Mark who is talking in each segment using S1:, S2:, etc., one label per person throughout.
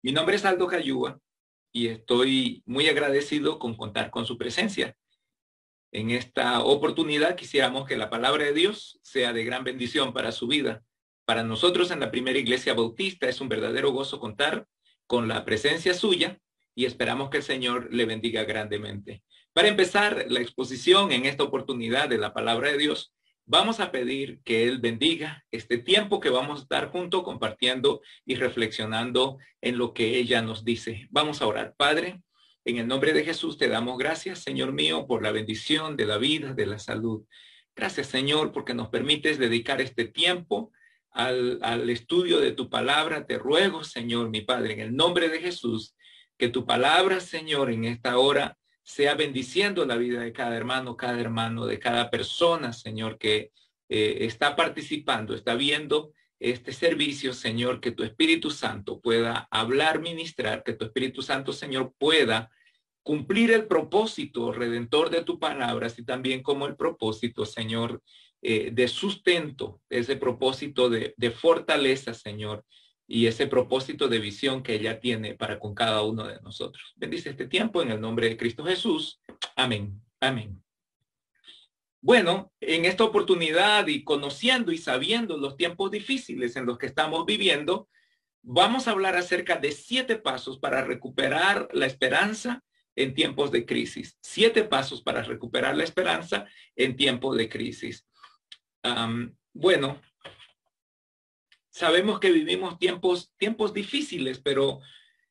S1: Mi nombre es Aldo Cayúa y estoy muy agradecido con contar con su presencia. En esta oportunidad quisiéramos que la palabra de Dios sea de gran bendición para su vida. Para nosotros en la Primera Iglesia Bautista es un verdadero gozo contar con la presencia suya y esperamos que el Señor le bendiga grandemente. Para empezar la exposición en esta oportunidad de la palabra de Dios, vamos a pedir que Él bendiga este tiempo que vamos a estar juntos compartiendo y reflexionando en lo que ella nos dice. Vamos a orar. Padre, en el nombre de Jesús te damos gracias, Señor mío, por la bendición de la vida, de la salud. Gracias, Señor, porque nos permites dedicar este tiempo al estudio de tu palabra. Te ruego, Señor, mi Padre, en el nombre de Jesús, que tu palabra, Señor, en esta hora sea bendiciendo la vida de cada hermano, de cada persona, Señor, que está participando, está viendo este servicio, Señor, que tu Espíritu Santo pueda hablar, ministrar, que tu Espíritu Santo, Señor, pueda cumplir el propósito redentor de tu palabra, así también como el propósito, Señor, de sustento, ese propósito de fortaleza, Señor, y ese propósito de visión que ella tiene para con cada uno de nosotros. Bendice este tiempo en el nombre de Cristo Jesús. Amén. Amén. Bueno, en esta oportunidad y conociendo y sabiendo los tiempos difíciles en los que estamos viviendo, vamos a hablar acerca de 7 pasos para recuperar la esperanza en tiempos de crisis. 7 pasos para recuperar la esperanza en tiempos de crisis. Bueno, sabemos que vivimos tiempos difíciles, pero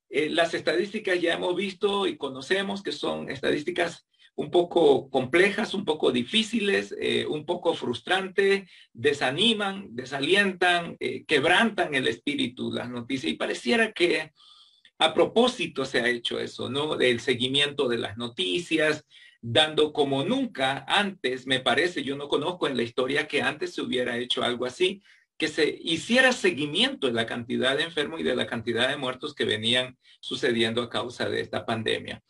S1: las estadísticas ya hemos visto y conocemos que son estadísticas un poco complejas, un poco difíciles, un poco frustrantes, desaniman, desalientan, quebrantan el espíritu, las noticias. Y pareciera que a propósito se ha hecho eso, ¿no? Del seguimiento de las noticias, dando como nunca antes, me parece, yo no conozco en la historia que antes se hubiera hecho algo así, que se hiciera seguimiento de la cantidad de enfermos y de la cantidad de muertos que venían sucediendo a causa de esta pandemia.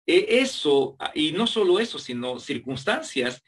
S1: Eso, y no solo eso, sino circunstancias,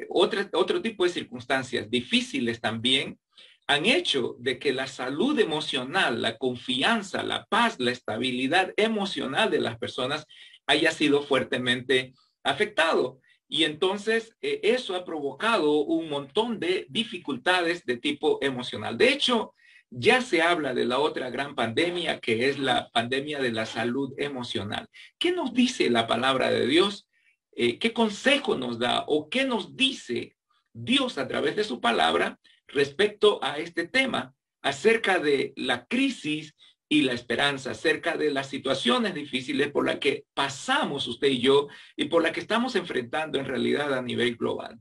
S1: otro tipo de circunstancias difíciles también, han hecho de que la salud emocional, la confianza, la paz, la estabilidad emocional de las personas haya sido fuertemente afectado. Y entonces eso ha provocado un montón de dificultades de tipo emocional. De hecho, ya se habla de la otra gran pandemia, que es la pandemia de la salud emocional. ¿Qué nos dice la palabra de Dios? ¿Qué consejo nos da o qué nos dice Dios a través de su palabra respecto a este tema, acerca de la crisis y la esperanza, acerca de las situaciones difíciles por las que pasamos usted y yo y por las que estamos enfrentando en realidad a nivel global?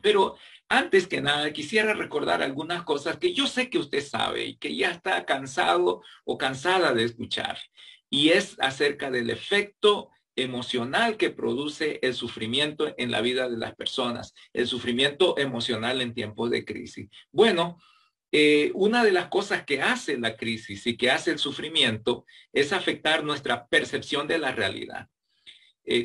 S1: Pero antes que nada, quisiera recordar algunas cosas que yo sé que usted sabe y que ya está cansado o cansada de escuchar. Y es acerca del efecto emocional que produce el sufrimiento en la vida de las personas, el sufrimiento emocional en tiempos de crisis. Bueno, una de las cosas que hace la crisis y que hace el sufrimiento es afectar nuestra percepción de la realidad.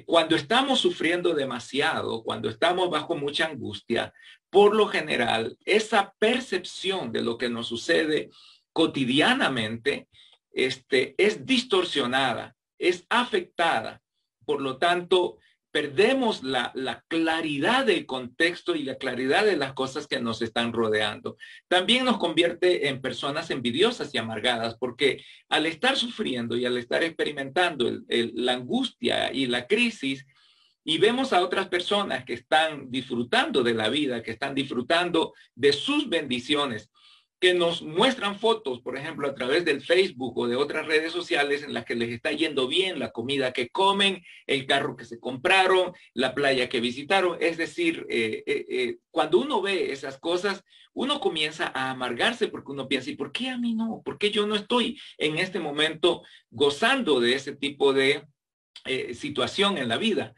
S1: Cuando estamos sufriendo demasiado, cuando estamos bajo mucha angustia, por lo general, esa percepción de lo que nos sucede cotidianamente, es distorsionada, es afectada. Por lo tanto, perdemos la claridad del contexto y la claridad de las cosas que nos están rodeando. También nos convierte en personas envidiosas y amargadas, porque al estar sufriendo y al estar experimentando la angustia y la crisis, y vemos a otras personas que están disfrutando de la vida, que están disfrutando de sus bendiciones, que nos muestran fotos, por ejemplo, a través del Facebook o de otras redes sociales en las que les está yendo bien, la comida que comen, el carro que se compraron, la playa que visitaron. Es decir, cuando uno ve esas cosas, uno comienza a amargarse porque uno piensa, ¿y por qué a mí no? ¿Por qué yo no estoy en este momento gozando de ese tipo de situación en la vida?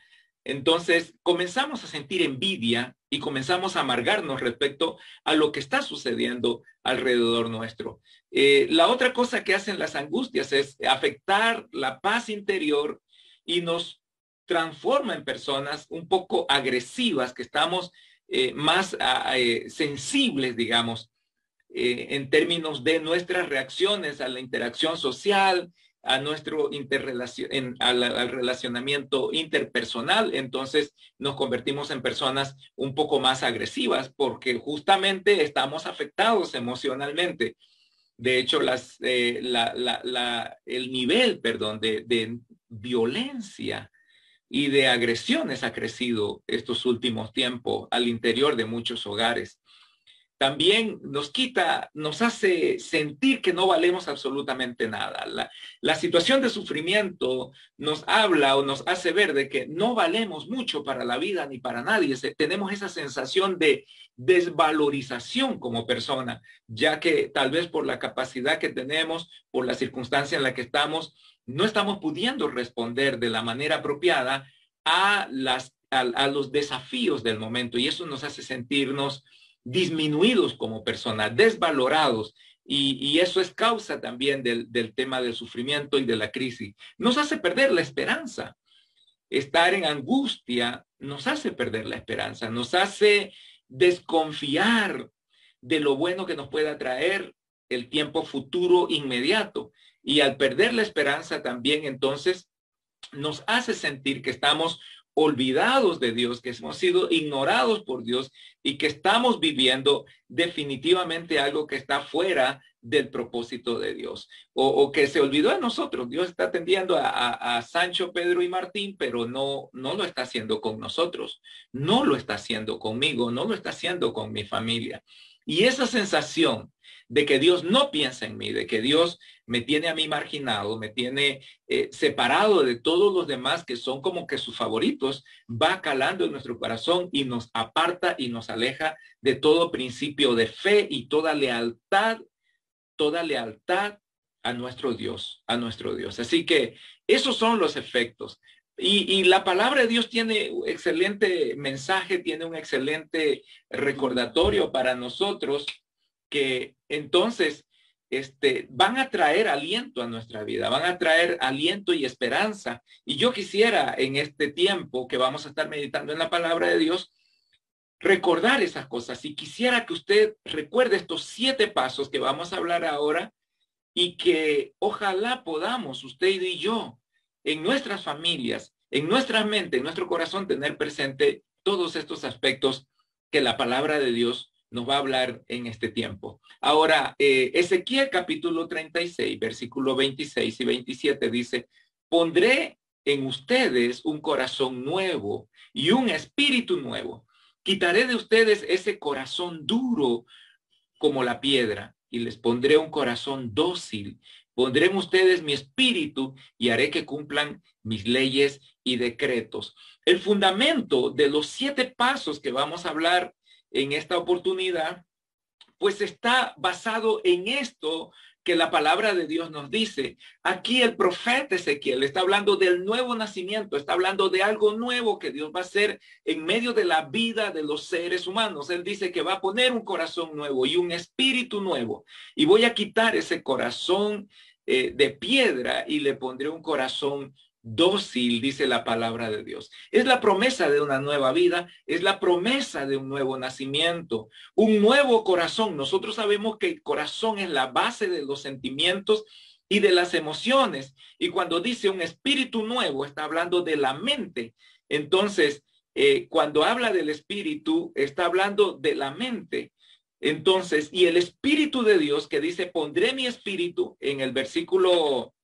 S1: Entonces comenzamos a sentir envidia y comenzamos a amargarnos respecto a lo que está sucediendo alrededor nuestro. La otra cosa que hacen las angustias es afectar la paz interior y nos transforma en personas un poco agresivas, que estamos más sensibles, digamos, en términos de nuestras reacciones a la interacción social, a nuestro al relacionamiento interpersonal. Entonces nos convertimos en personas un poco más agresivas porque justamente estamos afectados emocionalmente. De hecho, el nivel, perdón, de violencia y de agresiones ha crecido estos últimos tiempos al interior de muchos hogares. También nos hace sentir que no valemos absolutamente nada. La situación de sufrimiento nos habla o nos hace ver de que no valemos mucho para la vida ni para nadie. Tenemos esa sensación de desvalorización como persona, ya que tal vez por la capacidad que tenemos, por la circunstancia en la que estamos, no estamos pudiendo responder de la manera apropiada a los desafíos del momento, y eso nos hace sentirnos disminuidos como personas, desvalorados, y eso es causa también del tema del sufrimiento y de la crisis. Nos hace perder la esperanza. Estar en angustia nos hace perder la esperanza, nos hace desconfiar de lo bueno que nos pueda traer el tiempo futuro inmediato. Y al perder la esperanza también, entonces, nos hace sentir que estamos olvidados de Dios, que hemos sido ignorados por Dios y que estamos viviendo definitivamente algo que está fuera del propósito de Dios, o que se olvidó de nosotros. Dios está atendiendo a Sancho, Pedro y Martín, pero no lo está haciendo con nosotros, no lo está haciendo conmigo, no lo está haciendo con mi familia. Y esa sensación de que Dios no piensa en mí, de que Dios me tiene a mí marginado, me tiene separado de todos los demás que son como que sus favoritos, va calando en nuestro corazón y nos aparta y nos aleja de todo principio de fe y toda lealtad a nuestro Dios, a nuestro Dios. Así que esos son los efectos. Y la palabra de Dios tiene un excelente mensaje, tiene un excelente recordatorio para nosotros que entonces van a traer aliento a nuestra vida, van a traer aliento y esperanza. Y yo quisiera en este tiempo que vamos a estar meditando en la palabra de Dios, recordar esas cosas. Y quisiera que usted recuerde estos 7 pasos que vamos a hablar ahora y que ojalá podamos, usted y yo, en nuestras familias, en nuestra mente, en nuestro corazón, tener presente todos estos aspectos que la palabra de Dios nos va a hablar en este tiempo. Ahora, Ezequiel capítulo 36, versículo 26 y 27 dice, pondré en ustedes un corazón nuevo y un espíritu nuevo. Quitaré de ustedes ese corazón duro como la piedra y les pondré un corazón dócil. Pondré en ustedes mi espíritu y haré que cumplan mis leyes y decretos. El fundamento de los 7 pasos que vamos a hablar en esta oportunidad, pues está basado en esto que la palabra de Dios nos dice. Aquí el profeta Ezequiel está hablando del nuevo nacimiento, está hablando de algo nuevo que Dios va a hacer en medio de la vida de los seres humanos. Él dice que va a poner un corazón nuevo y un espíritu nuevo. Y voy a quitar ese corazón de piedra y le pondré un corazón dócil, dice la palabra de Dios. Es la promesa de una nueva vida, es la promesa de un nuevo nacimiento, un nuevo corazón. Nosotros sabemos que el corazón es la base de los sentimientos y de las emociones. Y cuando dice un espíritu nuevo, está hablando de la mente. Entonces, cuando habla del espíritu, está hablando de la mente. Entonces, y el espíritu de Dios que dice, pondré mi espíritu en el versículo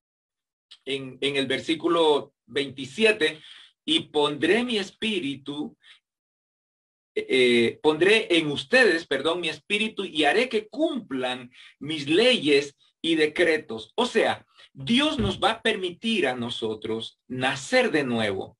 S1: en el versículo 27, y pondré mi espíritu, pondré en ustedes, perdón, mi espíritu y haré que cumplan mis leyes y decretos. O sea, Dios nos va a permitir a nosotros nacer de nuevo.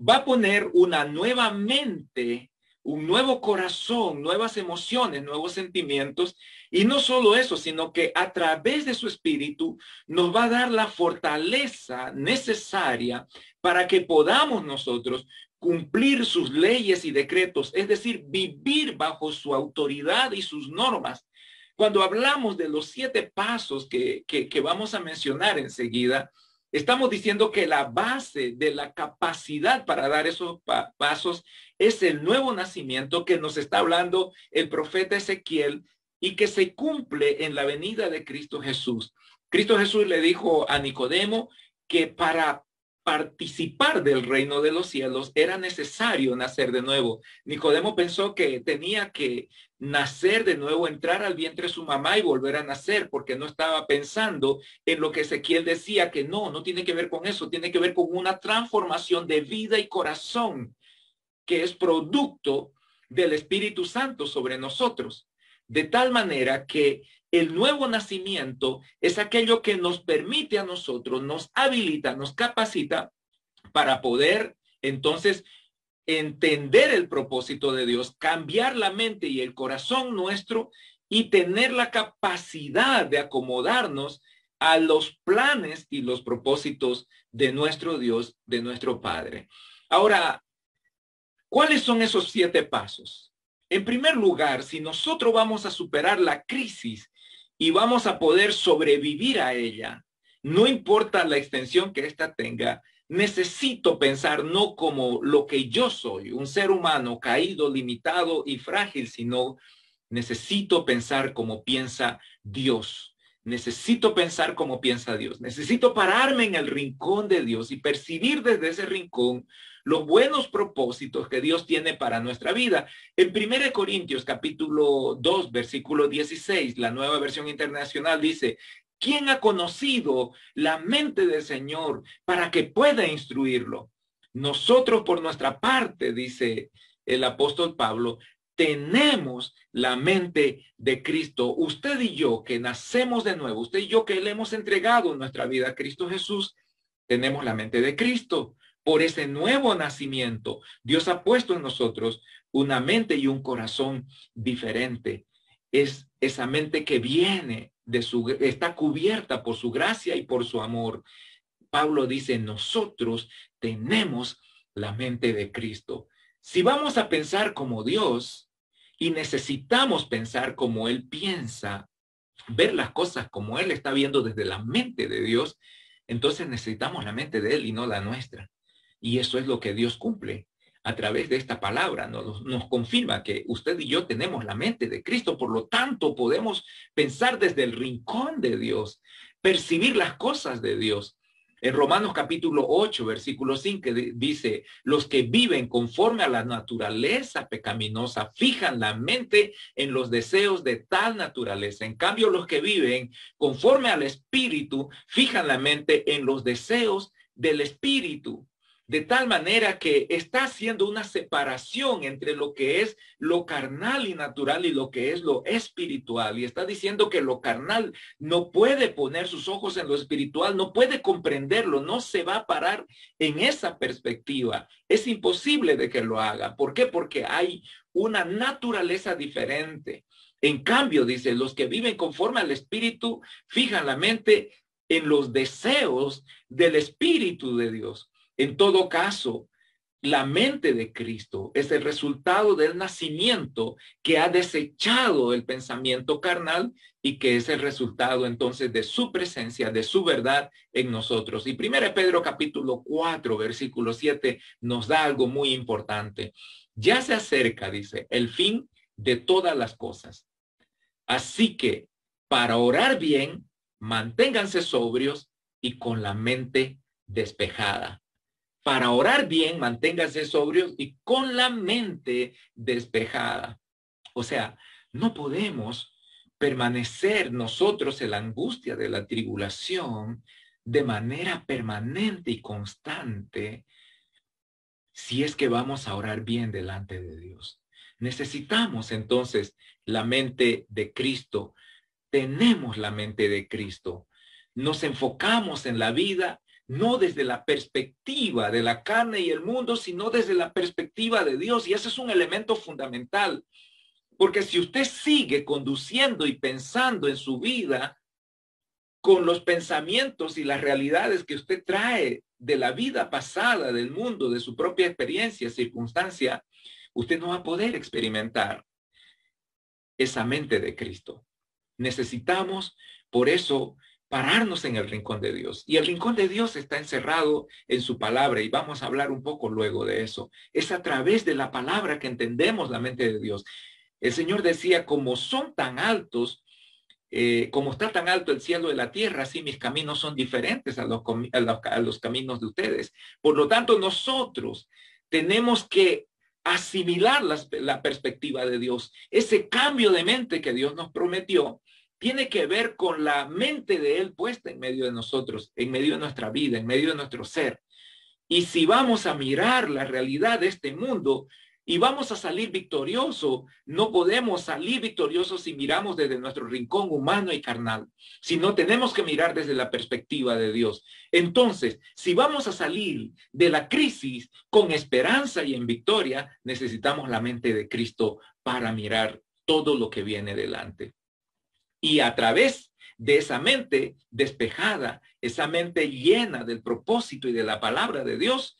S1: Va a poner una nueva mente, un nuevo corazón, nuevas emociones, nuevos sentimientos. Y no solo eso, sino que a través de su espíritu nos va a dar la fortaleza necesaria para que podamos nosotros cumplir sus leyes y decretos, es decir, vivir bajo su autoridad y sus normas. Cuando hablamos de los 7 pasos que vamos a mencionar enseguida, estamos diciendo que la base de la capacidad para dar esos pasos es el nuevo nacimiento que nos está hablando el profeta Ezequiel y que se cumple en la venida de Cristo Jesús. Cristo Jesús le dijo a Nicodemo que para participar del reino de los cielos era necesario nacer de nuevo. Nicodemo pensó que tenía que nacer de nuevo, entrar al vientre de su mamá y volver a nacer, porque no estaba pensando en lo que Ezequiel decía, que no tiene que ver con eso, tiene que ver con una transformación de vida y corazón que es producto del Espíritu Santo sobre nosotros. De tal manera que el nuevo nacimiento es aquello que nos permite a nosotros, nos habilita, nos capacita para poder entonces entender el propósito de Dios, cambiar la mente y el corazón nuestro y tener la capacidad de acomodarnos a los planes y los propósitos de nuestro Dios, de nuestro Padre. Ahora, ¿cuáles son esos 7 pasos? En primer lugar, si nosotros vamos a superar la crisis y vamos a poder sobrevivir a ella, no importa la extensión que ésta tenga, necesito pensar no como lo que yo soy, un ser humano caído, limitado y frágil, sino necesito pensar como piensa Dios. Necesito pensar como piensa Dios. Necesito pararme en el rincón de Dios y percibir desde ese rincón los buenos propósitos que Dios tiene para nuestra vida. En 1 Corintios capítulo 2, versículo 16, la Nueva Versión Internacional dice: ¿quién ha conocido la mente del Señor para que pueda instruirlo? Nosotros por nuestra parte, dice el apóstol Pablo, tenemos la mente de Cristo. Usted y yo que nacemos de nuevo, usted y yo que le hemos entregado nuestra vida a Cristo Jesús, tenemos la mente de Cristo. Por ese nuevo nacimiento, Dios ha puesto en nosotros una mente y un corazón diferente. Es esa mente que viene está cubierta por su gracia y por su amor. Pablo dice, nosotros tenemos la mente de Cristo. Si vamos a pensar como Dios y necesitamos pensar como Él piensa, ver las cosas como Él está viendo desde la mente de Dios, entonces necesitamos la mente de Él y no la nuestra. Y eso es lo que Dios cumple a través de esta palabra. Nos confirma que usted y yo tenemos la mente de Cristo, por lo tanto podemos pensar desde el rincón de Dios, percibir las cosas de Dios. En Romanos capítulo 8, versículo 5 dice, los que viven conforme a la naturaleza pecaminosa fijan la mente en los deseos de tal naturaleza. En cambio, los que viven conforme al Espíritu fijan la mente en los deseos del Espíritu. De tal manera que está haciendo una separación entre lo que es lo carnal y natural y lo que es lo espiritual. Y está diciendo que lo carnal no puede poner sus ojos en lo espiritual, no puede comprenderlo, no se va a parar en esa perspectiva. Es imposible de que lo haga. ¿Por qué? Porque hay una naturaleza diferente. En cambio, dice, los que viven conforme al Espíritu fijan la mente en los deseos del Espíritu de Dios. En todo caso, la mente de Cristo es el resultado del nacimiento que ha desechado el pensamiento carnal y que es el resultado entonces de su presencia, de su verdad en nosotros. Y 1 Pedro capítulo 4, versículo 7 nos da algo muy importante. Ya se acerca, dice, el fin de todas las cosas. Así que para orar bien, manténganse sobrios y con la mente despejada. Para orar bien, manténgase sobrios y con la mente despejada. O sea, no podemos permanecer nosotros en la angustia de la tribulación de manera permanente y constante si es que vamos a orar bien delante de Dios. Necesitamos entonces la mente de Cristo. Tenemos la mente de Cristo. Nos enfocamos en la vida no desde la perspectiva de la carne y el mundo, sino desde la perspectiva de Dios. Y ese es un elemento fundamental. Porque si usted sigue conduciendo y pensando en su vida con los pensamientos y las realidades que usted trae de la vida pasada, del mundo, de su propia experiencia, circunstancia, usted no va a poder experimentar esa mente de Cristo. Necesitamos, por eso, pararnos en el rincón de Dios. Y el rincón de Dios está encerrado en su palabra y vamos a hablar un poco luego de eso. Es a través de la palabra que entendemos la mente de Dios. El Señor decía, como son tan altos, como está tan alto el cielo de la tierra, así mis caminos son diferentes a los caminos de ustedes. Por lo tanto, nosotros tenemos que asimilar la perspectiva de Dios. Ese cambio de mente que Dios nos prometió tiene que ver con la mente de Él puesta en medio de nosotros, en medio de nuestra vida, en medio de nuestro ser. Y si vamos a mirar la realidad de este mundo y vamos a salir victoriosos, no podemos salir victoriosos si miramos desde nuestro rincón humano y carnal, sino tenemos que mirar desde la perspectiva de Dios. Entonces, si vamos a salir de la crisis con esperanza y en victoria, necesitamos la mente de Cristo para mirar todo lo que viene delante. Y a través de esa mente despejada, esa mente llena del propósito y de la palabra de Dios,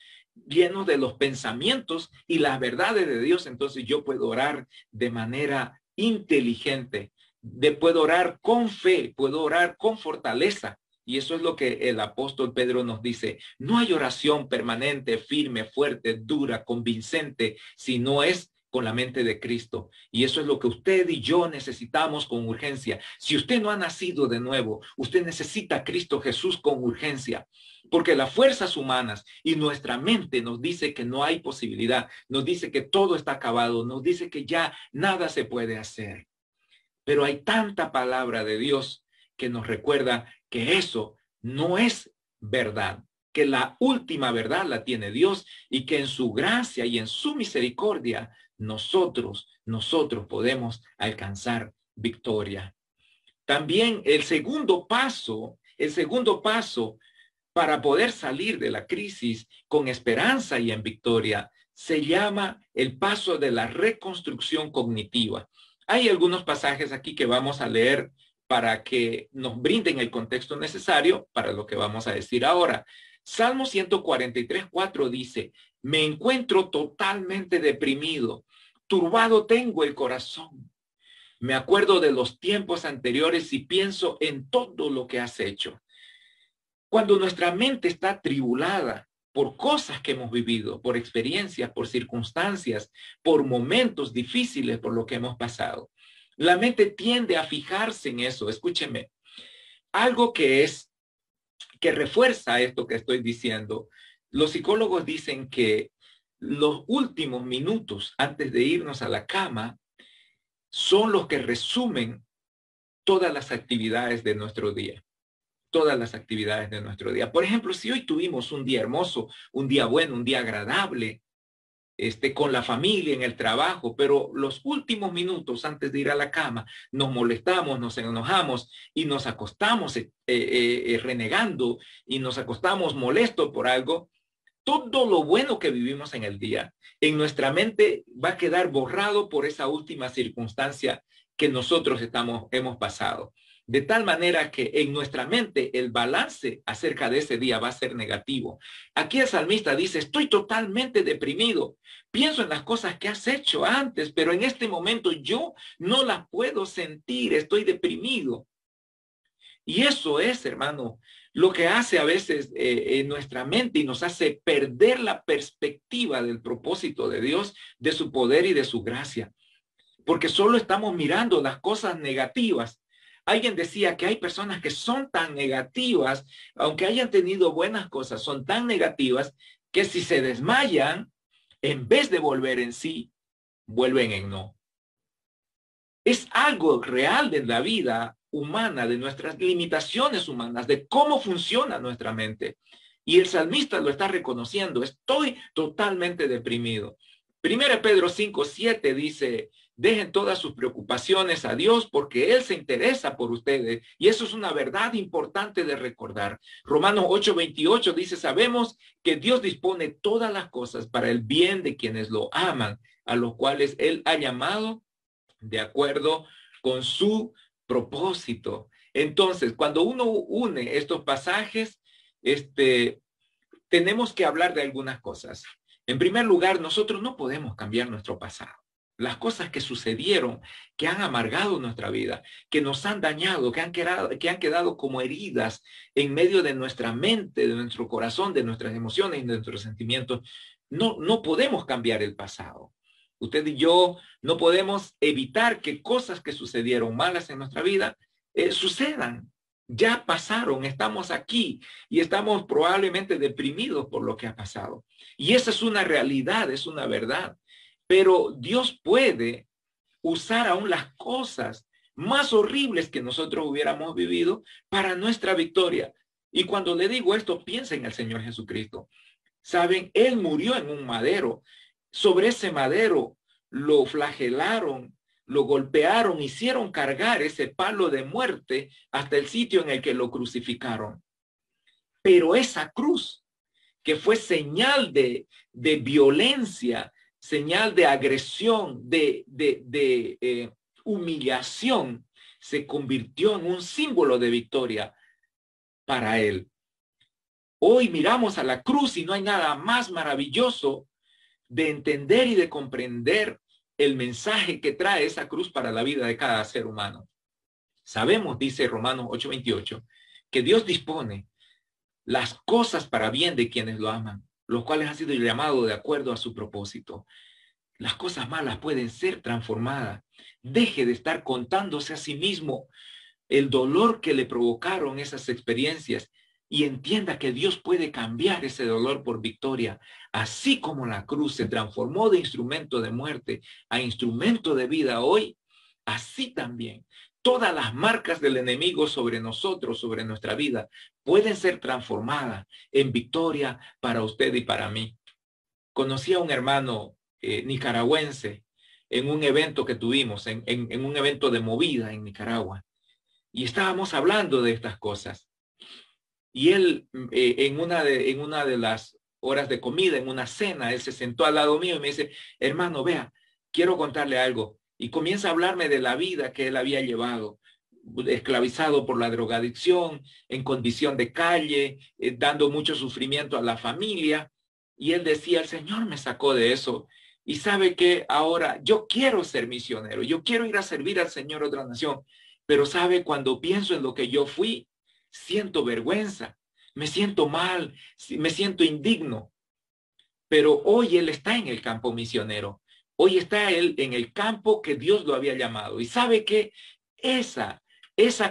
S1: lleno de los pensamientos y las verdades de Dios, entonces yo puedo orar de manera inteligente, puedo orar con fe, puedo orar con fortaleza. Y eso es lo que el apóstol Pedro nos dice. No hay oración permanente, firme, fuerte, dura, convincente, si no es con la mente de Cristo. Y eso es lo que usted y yo necesitamos con urgencia. Si usted no ha nacido de nuevo, usted necesita a Cristo Jesús con urgencia, porque las fuerzas humanas y nuestra mente nos dice que no hay posibilidad, nos dice que todo está acabado, nos dice que ya nada se puede hacer. Pero hay tanta palabra de Dios que nos recuerda que eso no es verdad, que la última verdad la tiene Dios y que en su gracia y en su misericordia nosotros podemos alcanzar victoria. También el segundo paso para poder salir de la crisis con esperanza y en victoria se llama el paso de la reconstrucción cognitiva. Hay algunos pasajes aquí que vamos a leer para que nos brinden el contexto necesario para lo que vamos a decir ahora. Salmo 143:4 dice, me encuentro totalmente deprimido, turbado tengo el corazón. Me acuerdo de los tiempos anteriores y pienso en todo lo que has hecho. Cuando nuestra mente está atribulada por cosas que hemos vivido, por experiencias, por circunstancias, por momentos difíciles por lo que hemos pasado, la mente tiende a fijarse en eso. Escúcheme, algo que refuerza esto que estoy diciendo. Los psicólogos dicen que los últimos minutos antes de irnos a la cama son los que resumen todas las actividades de nuestro día. Todas las actividades de nuestro día. Por ejemplo, si hoy tuvimos un día hermoso, un día bueno, un día agradable, con la familia, en el trabajo, pero los últimos minutos antes de ir a la cama nos molestamos, nos enojamos y nos acostamos renegando y nos acostamos molestos por algo, todo lo bueno que vivimos en el día, en nuestra mente va a quedar borrado por esa última circunstancia que nosotros hemos pasado. De tal manera que en nuestra mente el balance acerca de ese día va a ser negativo. Aquí el salmista dice, estoy totalmente deprimido. Pienso en las cosas que has hecho antes, pero en este momento yo no las puedo sentir. Estoy deprimido. Y eso es, hermano, lo que hace a veces en nuestra mente y nos hace perder la perspectiva del propósito de Dios, de su poder y de su gracia. Porque solo estamos mirando las cosas negativas. Alguien decía que hay personas que son tan negativas, aunque hayan tenido buenas cosas, son tan negativas que si se desmayan, en vez de volver en sí, vuelven en no. Es algo real de la vida humana, de nuestras limitaciones humanas, de cómo funciona nuestra mente. Y el salmista lo está reconociendo. Estoy totalmente deprimido. 1 Pedro 5:7 dice, dejen todas sus preocupaciones a Dios porque Él se interesa por ustedes. Y eso es una verdad importante de recordar. Romanos 8:28 dice, sabemos que Dios dispone todas las cosas para el bien de quienes lo aman, a los cuales Él ha llamado de acuerdo con su propósito. Entonces, cuando uno une estos pasajes, tenemos que hablar de algunas cosas. En primer lugar, nosotros no podemos cambiar nuestro pasado. Las cosas que sucedieron, que han amargado nuestra vida, que nos han dañado, que han quedado como heridas en medio de nuestra mente, de nuestro corazón, de nuestras emociones y de nuestros sentimientos, no podemos cambiar el pasado. Usted y yo no podemos evitar que cosas que sucedieron malas en nuestra vida sucedan. Ya pasaron, estamos aquí y estamos probablemente deprimidos por lo que ha pasado. Y esa es una realidad, es una verdad. Pero Dios puede usar aún las cosas más horribles que nosotros hubiéramos vivido para nuestra victoria. Y cuando le digo esto, piensa en el Señor Jesucristo. Saben, Él murió en un madero. Sobre ese madero lo flagelaron, lo golpearon, hicieron cargar ese palo de muerte hasta el sitio en el que lo crucificaron. Pero esa cruz, que fue señal de violencia, señal de agresión, de humillación, se convirtió en un símbolo de victoria para él. Hoy miramos a la cruz y no hay nada más maravilloso de entender y de comprender el mensaje que trae esa cruz para la vida de cada ser humano. Sabemos, dice Romanos 8:28, que Dios dispone las cosas para bien de quienes lo aman, los cuales han sido llamados de acuerdo a su propósito. Las cosas malas pueden ser transformadas. Deje de estar contándose a sí mismo el dolor que le provocaron esas experiencias y entienda que Dios puede cambiar ese dolor por victoria. Así como la cruz se transformó de instrumento de muerte a instrumento de vida hoy, así también todas las marcas del enemigo sobre nosotros, sobre nuestra vida, pueden ser transformadas en victoria para usted y para mí. Conocí a un hermano nicaragüense en un evento que tuvimos, en un evento de movida en Nicaragua. Y estábamos hablando de estas cosas. Y él, en una de las horas de comida, en una cena, él se sentó al lado mío y me dice, hermano, vea, quiero contarle algo. Y comienza a hablarme de la vida que él había llevado, esclavizado por la drogadicción, en condición de calle, dando mucho sufrimiento a la familia. Y él decía, el Señor me sacó de eso. Y sabe que ahora yo quiero ser misionero, yo quiero ir a servir al Señor a otra nación. Pero sabe, cuando pienso en lo que yo fui, siento vergüenza, me siento mal, me siento indigno. Pero hoy él está en el campo misionero. Hoy está él en el campo que Dios lo había llamado. Y sabe que esa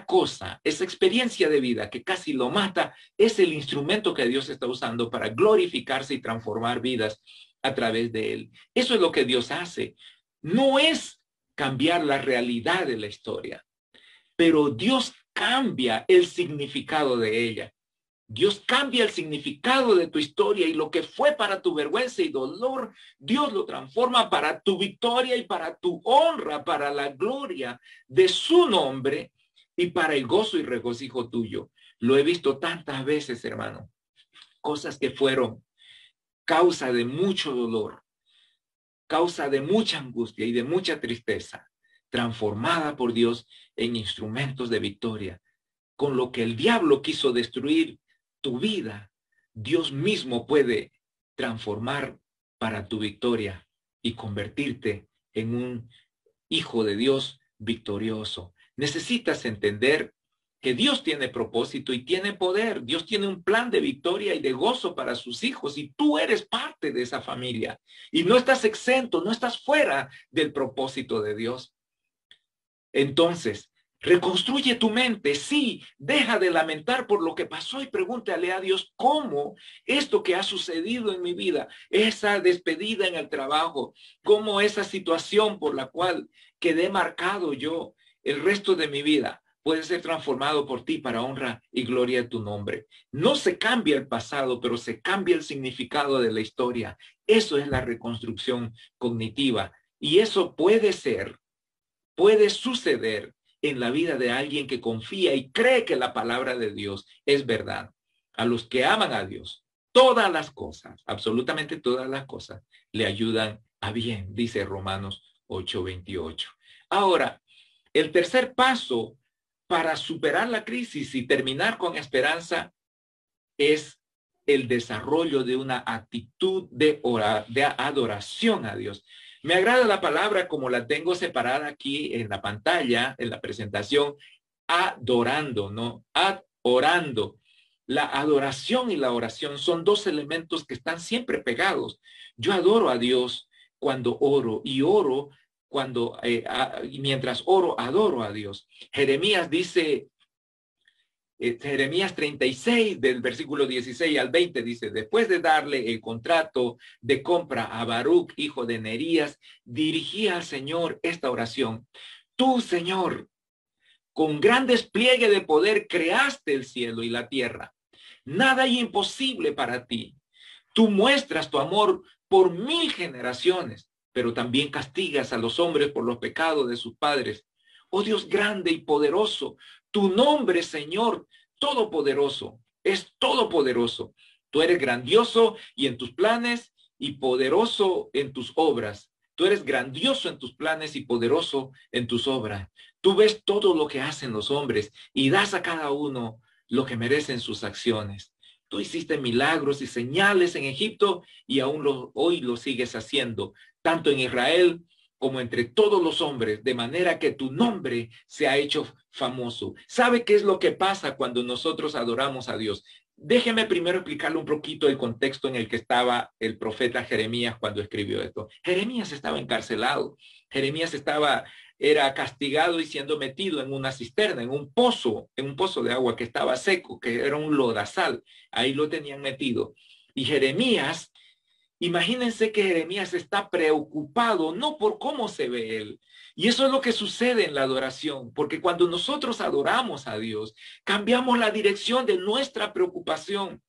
S1: cosa, esa experiencia de vida que casi lo mata, es el instrumento que Dios está usando para glorificarse y transformar vidas a través de él. Eso es lo que Dios hace. No es cambiar la realidad de la historia, pero Dios cambia el significado de ella. Dios cambia el significado de tu historia y lo que fue para tu vergüenza y dolor, Dios lo transforma para tu victoria y para tu honra, para la gloria de su nombre y para el gozo y regocijo tuyo. Lo he visto tantas veces, hermano. Cosas que fueron causa de mucho dolor, causa de mucha angustia y de mucha tristeza, transformada por Dios en instrumentos de victoria. Con lo que el diablo quiso destruir tu vida, Dios mismo puede transformar para tu victoria y convertirte en un hijo de Dios victorioso. Necesitas entender que Dios tiene propósito y tiene poder. Dios tiene un plan de victoria y de gozo para sus hijos y tú eres parte de esa familia y no estás exento, no estás fuera del propósito de Dios. Entonces, reconstruye tu mente, sí, deja de lamentar por lo que pasó y pregúntale a Dios cómo esto que ha sucedido en mi vida, esa despedida en el trabajo, cómo esa situación por la cual quedé marcado yo el resto de mi vida puede ser transformado por ti para honra y gloria de tu nombre. No se cambia el pasado, pero se cambia el significado de la historia. Eso es la reconstrucción cognitiva y eso puede suceder en la vida de alguien que confía y cree que la palabra de Dios es verdad. A los que aman a Dios, todas las cosas, absolutamente todas las cosas, le ayudan a bien, dice Romanos 8:28. Ahora, el tercer paso para superar la crisis y terminar con esperanza es el desarrollo de una actitud de adoración a Dios. Me agrada la palabra como la tengo separada aquí en la pantalla, en la presentación, adorando, ¿no? Orando. La adoración y la oración son dos elementos que están siempre pegados. Yo adoro a Dios cuando oro, y oro cuando, mientras oro, adoro a Dios. Jeremías dice, Jeremías 36, del versículo 16 al 20, dice, después de darle el contrato de compra a Baruch, hijo de Nerías, dirigí al Señor esta oración. Tú, Señor, con gran despliegue de poder creaste el cielo y la tierra. Nada hay imposible para ti. Tú muestras tu amor por 1000 generaciones, pero también castigas a los hombres por los pecados de sus padres. Oh Dios grande y poderoso, tu nombre, Señor, todopoderoso, es todopoderoso. Tú eres grandioso y en tus planes y poderoso en tus obras. Tú eres grandioso en tus planes y poderoso en tus obras. Tú ves todo lo que hacen los hombres y das a cada uno lo que merecen sus acciones. Tú hiciste milagros y señales en Egipto y aún hoy lo sigues haciendo, tanto en Israel como entre todos los hombres, de manera que tu nombre se ha hecho famoso. ¿Sabe qué es lo que pasa cuando nosotros adoramos a Dios? Déjeme primero explicarle un poquito el contexto en el que estaba el profeta Jeremías cuando escribió esto. Jeremías estaba encarcelado. Jeremías era castigado y siendo metido en una cisterna, en un pozo de agua que estaba seco, que era un lodazal. Ahí lo tenían metido. Y Jeremías, imagínense que Jeremías está preocupado no por cómo se ve él. Y eso es lo que sucede en la adoración, porque cuando nosotros adoramos a Dios, cambiamos la dirección de nuestra preocupación,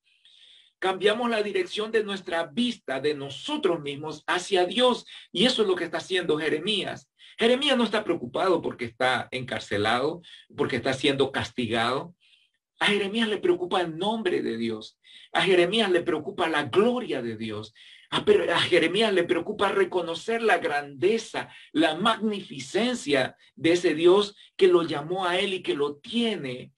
S1: cambiamos la dirección de nuestra vista de nosotros mismos hacia Dios. Y eso es lo que está haciendo Jeremías. Jeremías no está preocupado porque está encarcelado, porque está siendo castigado. A Jeremías le preocupa el nombre de Dios. A Jeremías le preocupa la gloria de Dios. A Jeremías le preocupa reconocer la grandeza, la magnificencia de ese Dios que lo llamó a él y que lo tiene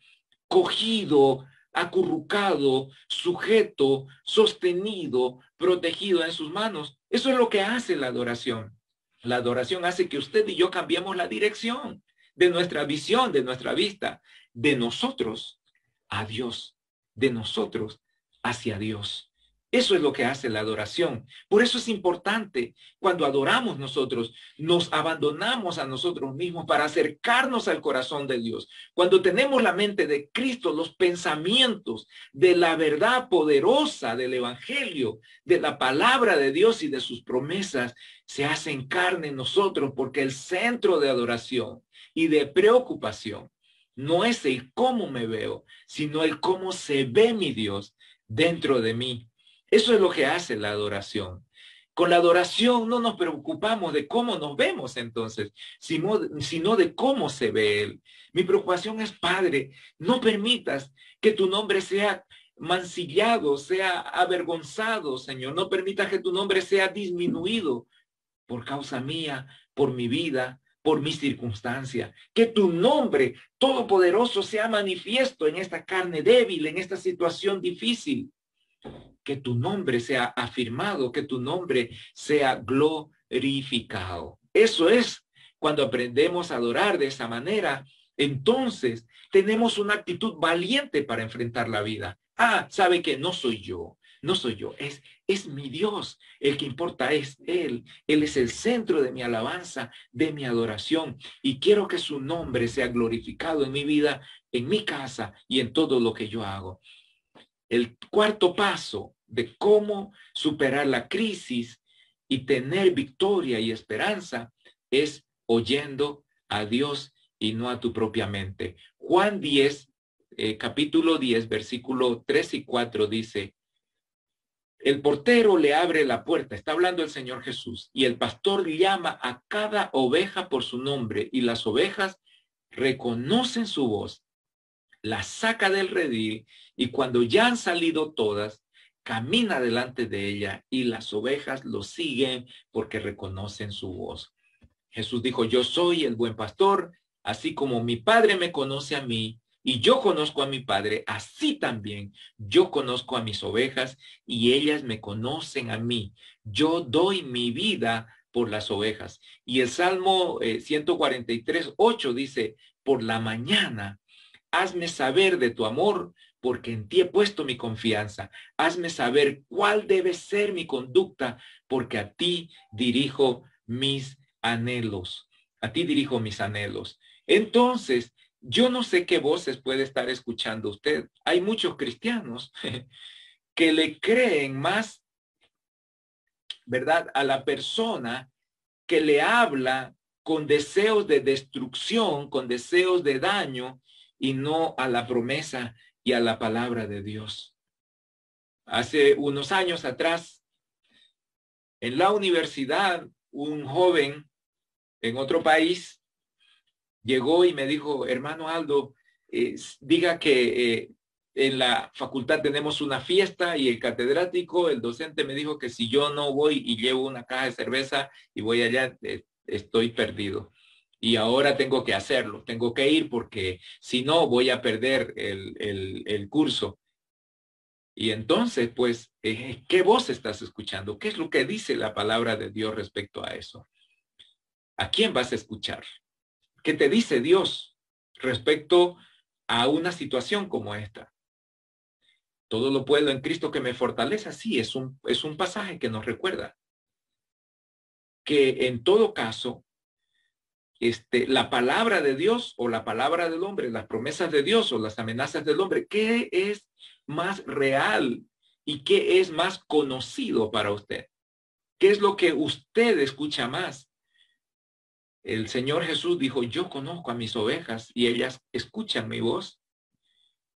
S1: cogido, acurrucado, sujeto, sostenido, protegido en sus manos. Eso es lo que hace la adoración. La adoración hace que usted y yo cambiemos la dirección de nuestra visión, de nuestra vista, de nosotros a Dios, de nosotros hacia Dios. Eso es lo que hace la adoración. Por eso es importante cuando adoramos nosotros, nos abandonamos a nosotros mismos para acercarnos al corazón de Dios. Cuando tenemos la mente de Cristo, los pensamientos de la verdad poderosa del Evangelio, de la palabra de Dios y de sus promesas, se hacen carne en nosotros, porque el centro de adoración y de preocupación no es el cómo me veo, sino el cómo se ve mi Dios dentro de mí. Eso es lo que hace la adoración. Con la adoración no nos preocupamos de cómo nos vemos entonces, sino de cómo se ve Él. Mi preocupación es, Padre, no permitas que tu nombre sea mancillado, sea avergonzado, Señor. No permitas que tu nombre sea disminuido por causa mía, por mi vida, por mi circunstancia. Que tu nombre todopoderoso sea manifiesto en esta carne débil, en esta situación difícil. Que tu nombre sea afirmado, que tu nombre sea glorificado. Eso es cuando aprendemos a adorar de esa manera. Entonces tenemos una actitud valiente para enfrentar la vida. ¿Sabe qué? No soy yo, no soy yo, es mi Dios. El que importa es Él. Él es el centro de mi alabanza, de mi adoración. Y quiero que su nombre sea glorificado en mi vida, en mi casa y en todo lo que yo hago. El cuarto paso de cómo superar la crisis y tener victoria y esperanza es oyendo a Dios y no a tu propia mente. Juan 10, capítulo 10, versículo 3 y 4 dice, el portero le abre la puerta, está hablando el Señor Jesús, y el pastor llama a cada oveja por su nombre, y las ovejas reconocen su voz, las saca del redil, y cuando ya han salido todas, camina delante de ella, y las ovejas lo siguen porque reconocen su voz. Jesús dijo, yo soy el buen pastor, así como mi Padre me conoce a mí, y yo conozco a mi Padre, así también yo conozco a mis ovejas, y ellas me conocen a mí. Yo doy mi vida por las ovejas. Y el Salmo 143:8 dice, por la mañana hazme saber de tu amor, porque en ti he puesto mi confianza. Hazme saber cuál debe ser mi conducta, porque a ti dirijo mis anhelos. A ti dirijo mis anhelos. Entonces, yo no sé qué voces puede estar escuchando usted. Hay muchos cristianos que le creen más, ¿verdad?, a la persona que le habla con deseos de destrucción, con deseos de daño, y no a la promesa y a la palabra de Dios. Hace unos años atrás, en la universidad, un joven en otro país llegó y me dijo, hermano Aldo, diga que en la facultad tenemos una fiesta y el catedrático, el docente me dijo que si yo no voy y llevo una caja de cerveza y voy allá, estoy perdido. Y ahora tengo que hacerlo, tengo que ir porque si no voy a perder el curso. Y entonces, pues, ¿qué voz estás escuchando? ¿Qué es lo que dice la palabra de Dios respecto a eso? ¿A quién vas a escuchar? ¿Qué te dice Dios respecto a una situación como esta? Todo lo puedo en Cristo que me fortalece. Sí, es un pasaje que nos recuerda que en todo caso, la palabra de Dios o la palabra del hombre, las promesas de Dios o las amenazas del hombre, ¿qué es más real y qué es más conocido para usted? ¿Qué es lo que usted escucha más? El Señor Jesús dijo, yo conozco a mis ovejas y ellas escuchan mi voz.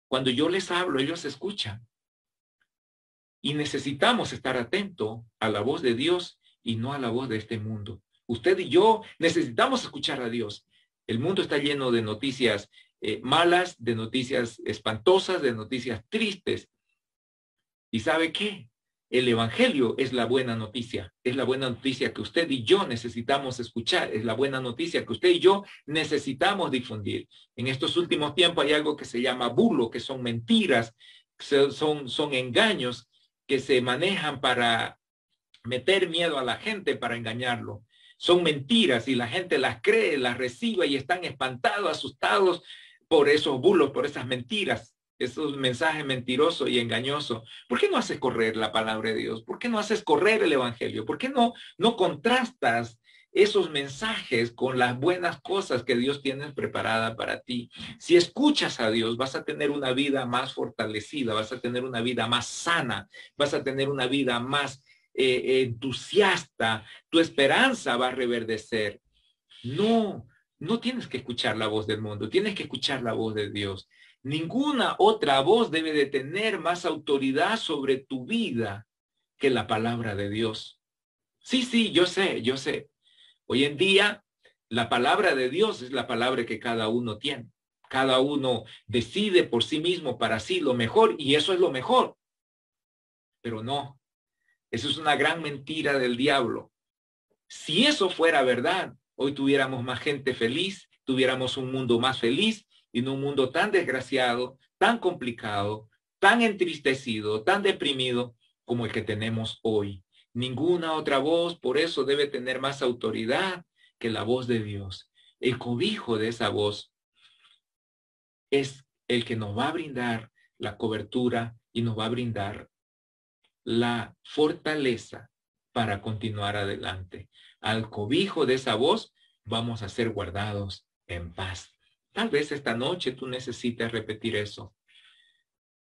S1: Cuando yo les hablo, ellos escuchan. Y necesitamos estar atentos a la voz de Dios y no a la voz de este mundo. Usted y yo necesitamos escuchar a Dios. El mundo está lleno de noticias malas, de noticias espantosas, de noticias tristes. ¿Y sabe qué? El Evangelio es la buena noticia. Es la buena noticia que usted y yo necesitamos escuchar. Es la buena noticia que usted y yo necesitamos difundir. En estos últimos tiempos hay algo que se llama bulo, que son mentiras, son engaños que se manejan para meter miedo a la gente, para engañarlo. Son mentiras y la gente las cree, las recibe y están espantados, asustados por esos bulos, por esas mentiras, esos mensajes mentirosos y engañosos. ¿Por qué no haces correr la palabra de Dios? ¿Por qué no haces correr el evangelio? ¿Por qué no contrastas esos mensajes con las buenas cosas que Dios tiene preparada para ti? Si escuchas a Dios, vas a tener una vida más fortalecida, vas a tener una vida más sana, vas a tener una vida más entusiasta, tu esperanza va a reverdecer. No tienes que escuchar la voz del mundo, tienes que escuchar la voz de Dios. Ninguna otra voz debe de tener más autoridad sobre tu vida que la palabra de Dios. Sí, yo sé. Hoy en día, la palabra de Dios es la palabra que cada uno tiene. Cada uno decide por sí mismo, para sí, lo mejor, y eso es lo mejor. Pero no, eso es una gran mentira del diablo. Si eso fuera verdad, hoy tuviéramos más gente feliz, tuviéramos un mundo más feliz y no un mundo tan desgraciado, tan complicado, tan entristecido, tan deprimido como el que tenemos hoy. Ninguna otra voz, por eso, debe tener más autoridad que la voz de Dios. El cobijo de esa voz es el que nos va a brindar la cobertura y nos va a brindar la fortaleza para continuar adelante. Al cobijo de esa voz vamos a ser guardados en paz. Tal vez esta noche tú necesites repetir eso.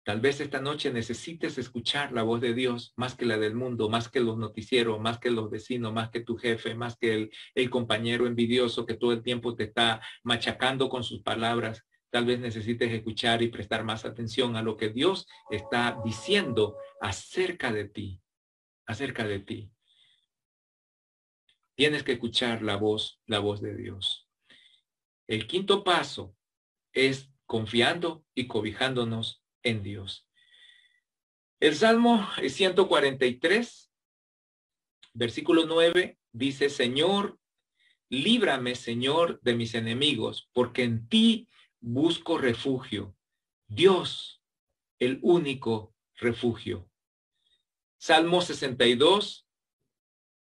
S1: Tal vez esta noche necesites escuchar la voz de Dios más que la del mundo, más que los noticieros, más que los vecinos, más que tu jefe, más que el compañero envidioso que todo el tiempo te está machacando con sus palabras. Tal vez necesites escuchar y prestar más atención a lo que Dios está diciendo acerca de ti, acerca de ti. Tienes que escuchar la voz de Dios. El quinto paso es confiando y cobijándonos en Dios. El Salmo 143, versículo 9, dice, Señor, líbrame, Señor, de mis enemigos, porque en ti busco refugio. Dios, el único refugio. Salmo 62,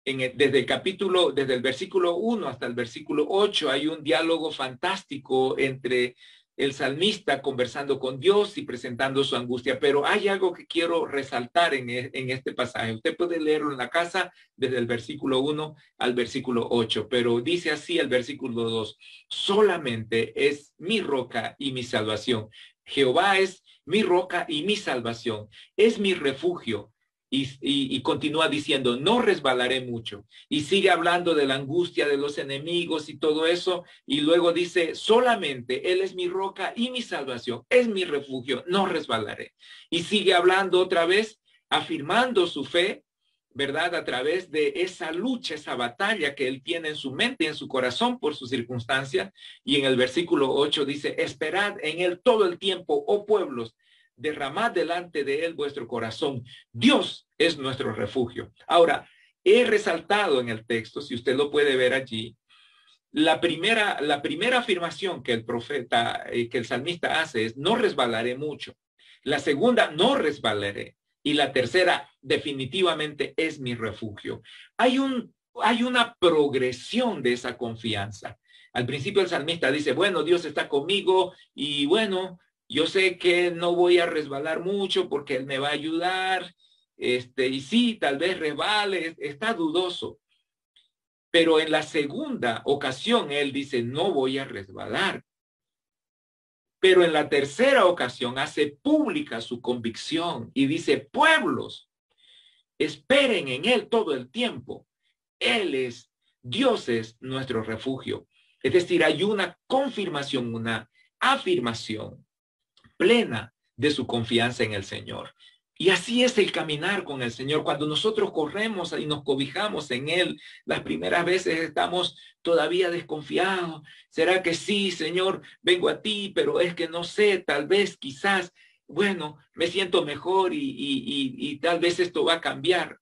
S1: desde el versículo 1 hasta el versículo 8, hay un diálogo fantástico entre el salmista conversando con Dios y presentando su angustia. Pero hay algo que quiero resaltar en este pasaje. Usted puede leerlo en la casa desde el versículo 1 al versículo 8, pero dice así el versículo 2: solamente es mi roca y mi salvación. Jehová es mi roca y mi salvación, es mi refugio. Y continúa diciendo, no resbalaré mucho. Y sigue hablando de la angustia de los enemigos y todo eso. Y luego dice, solamente Él es mi roca y mi salvación, es mi refugio, no resbalaré. Y sigue hablando otra vez, afirmando su fe, ¿verdad? A través de esa lucha, esa batalla que Él tiene en su mente y en su corazón por sus circunstancias. Y en el versículo 8 dice, esperad en Él todo el tiempo, oh pueblos, derramad delante de Él vuestro corazón. Dios es nuestro refugio. Ahora, he resaltado en el texto, si usted lo puede ver allí, la primera afirmación que el profeta, que el salmista hace es, no resbalaré mucho. La segunda, no resbalaré. Y la tercera, definitivamente es mi refugio. Hay una progresión de esa confianza. Al principio el salmista dice, bueno, Dios está conmigo y bueno, yo sé que no voy a resbalar mucho porque Él me va a ayudar. Y sí, tal vez resbale, está dudoso. Pero en la segunda ocasión Él dice, no voy a resbalar. Pero en la tercera ocasión hace pública su convicción y dice, pueblos, esperen en Él todo el tiempo. Dios es nuestro refugio. Es decir, hay una confirmación, una afirmación plena de su confianza en el Señor. Y así es el caminar con el Señor. Cuando nosotros corremos y nos cobijamos en Él, las primeras veces estamos todavía desconfiados. ¿Será que sí, Señor, vengo a ti, pero es que no sé, tal vez, quizás, bueno, me siento mejor y tal vez esto va a cambiar?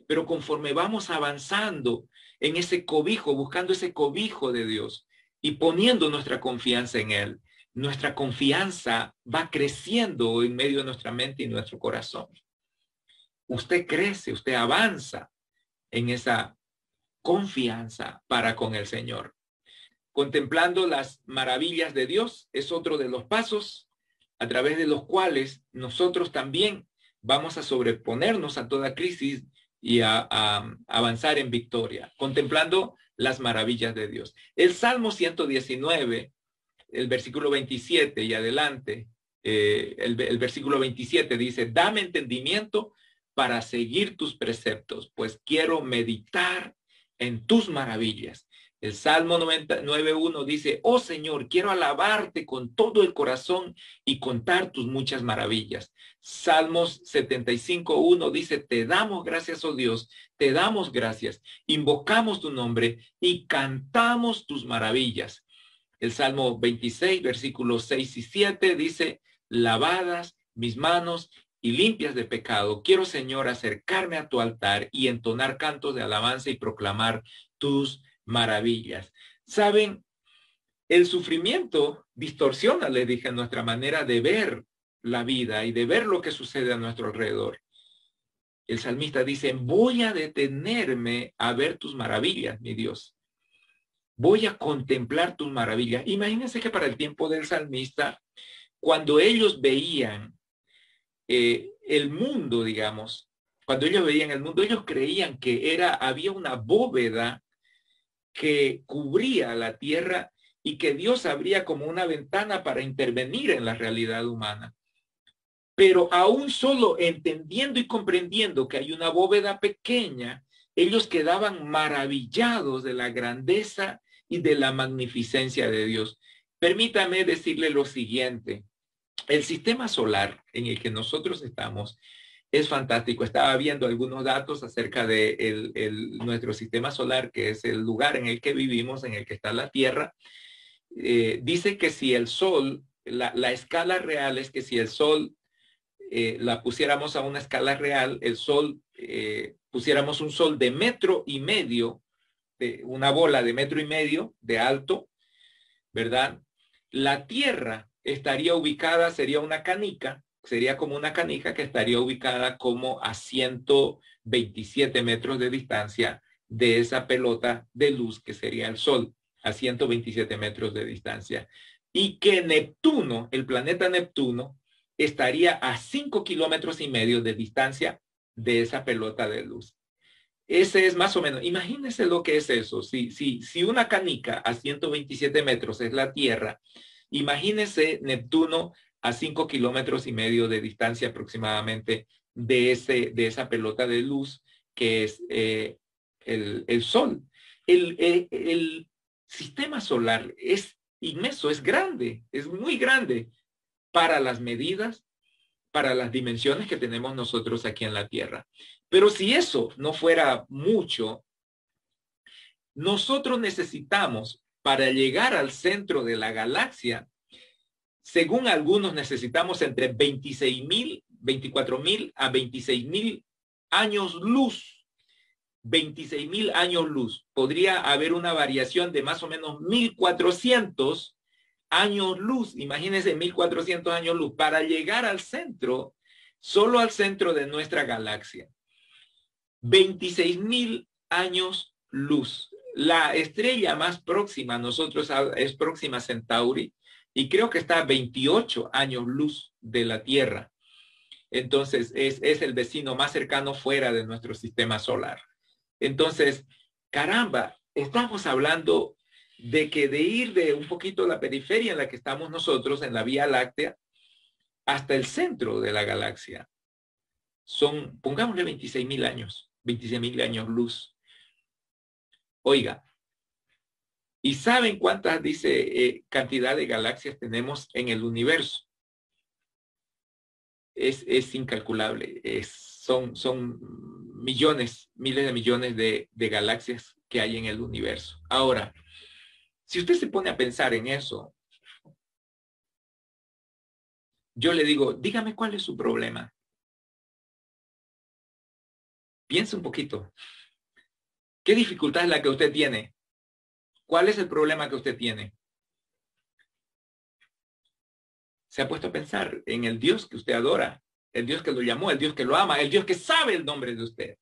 S1: Pero conforme vamos avanzando en ese cobijo, buscando ese cobijo de Dios y poniendo nuestra confianza en Él, nuestra confianza va creciendo en medio de nuestra mente y nuestro corazón. Usted crece, usted avanza en esa confianza para con el Señor. Contemplando las maravillas de Dios es otro de los pasos a través de los cuales nosotros también vamos a sobreponernos a toda crisis y a avanzar en victoria, contemplando las maravillas de Dios. El Salmo 119, el versículo 27 y adelante, el versículo 27 dice, dame entendimiento para seguir tus preceptos, pues quiero meditar en tus maravillas. El Salmo 9:1 dice, oh Señor, quiero alabarte con todo el corazón y contar tus muchas maravillas. Salmos 75:1 dice, te damos gracias, oh Dios, te damos gracias, invocamos tu nombre y cantamos tus maravillas. El Salmo 26, versículos 6 y 7 dice, lavadas mis manos y limpias de pecado. Quiero, Señor, acercarme a tu altar y entonar cantos de alabanza y proclamar tus maravillas. ¿Saben? El sufrimiento distorsiona, les dije, nuestra manera de ver la vida y de ver lo que sucede a nuestro alrededor. El salmista dice, voy a detenerme a ver tus maravillas, mi Dios. Voy a contemplar tus maravillas. Imagínense que para el tiempo del salmista, cuando ellos veían el mundo, digamos, cuando ellos veían el mundo, ellos creían que había una bóveda que cubría la tierra y que Dios abría como una ventana para intervenir en la realidad humana. Pero aún solo entendiendo y comprendiendo que hay una bóveda pequeña, ellos quedaban maravillados de la grandeza y de la magnificencia de Dios. Permítame decirle lo siguiente. El sistema solar en el que nosotros estamos es fantástico. Estaba viendo algunos datos acerca de nuestro sistema solar, que es el lugar en el que vivimos, en el que está la Tierra. Dice que si el Sol, la escala real es que si el Sol la pusiéramos a una escala real, el Sol, pusiéramos un Sol de 1,5 metros, una bola de 1,5 metros de alto, ¿verdad? La Tierra estaría ubicada, sería como una canica que estaría ubicada como a 127 metros de distancia de esa pelota de luz que sería el Sol, a 127 metros de distancia. y que Neptuno, el planeta Neptuno, estaría a 5,5 kilómetros de distancia de esa pelota de luz. Ese es más o menos, imagínense lo que es eso. Si una canica a 127 metros es la Tierra, imagínense Neptuno a 5,5 kilómetros de distancia aproximadamente de esa pelota de luz que es el Sol. El sistema solar es inmenso, es grande, es muy grande para las medidas, para las dimensiones que tenemos nosotros aquí en la Tierra. Pero si eso no fuera mucho, nosotros necesitamos, para llegar al centro de la galaxia, según algunos necesitamos entre 26,000, 24,000 a 26,000 años luz. 26,000 años luz. Podría haber una variación de más o menos 1,400 años luz. Imagínense 1,400 años luz para llegar al centro, solo al centro de nuestra galaxia. 26,000 años luz. La estrella más próxima a nosotros es Próxima Centauri y creo que está a 28 años luz de la Tierra. Entonces es el vecino más cercano fuera de nuestro sistema solar. Entonces, caramba, estamos hablando de que de ir de un poquito la periferia en la que estamos nosotros, en la Vía Láctea, hasta el centro de la galaxia. Son, pongámosle 26,000 años, 26,000 años luz. Oiga, ¿y saben cuántas, dice, cantidad de galaxias tenemos en el universo? Es incalculable. Son millones, miles de millones de galaxias que hay en el universo. Ahora, si usted se pone a pensar en eso, yo le digo, dígame cuál es su problema. Piense un poquito. ¿Qué dificultad es la que usted tiene? ¿Cuál es el problema que usted tiene? Se ha puesto a pensar en el Dios que usted adora, el Dios que lo llamó, el Dios que lo ama, el Dios que sabe el nombre de usted,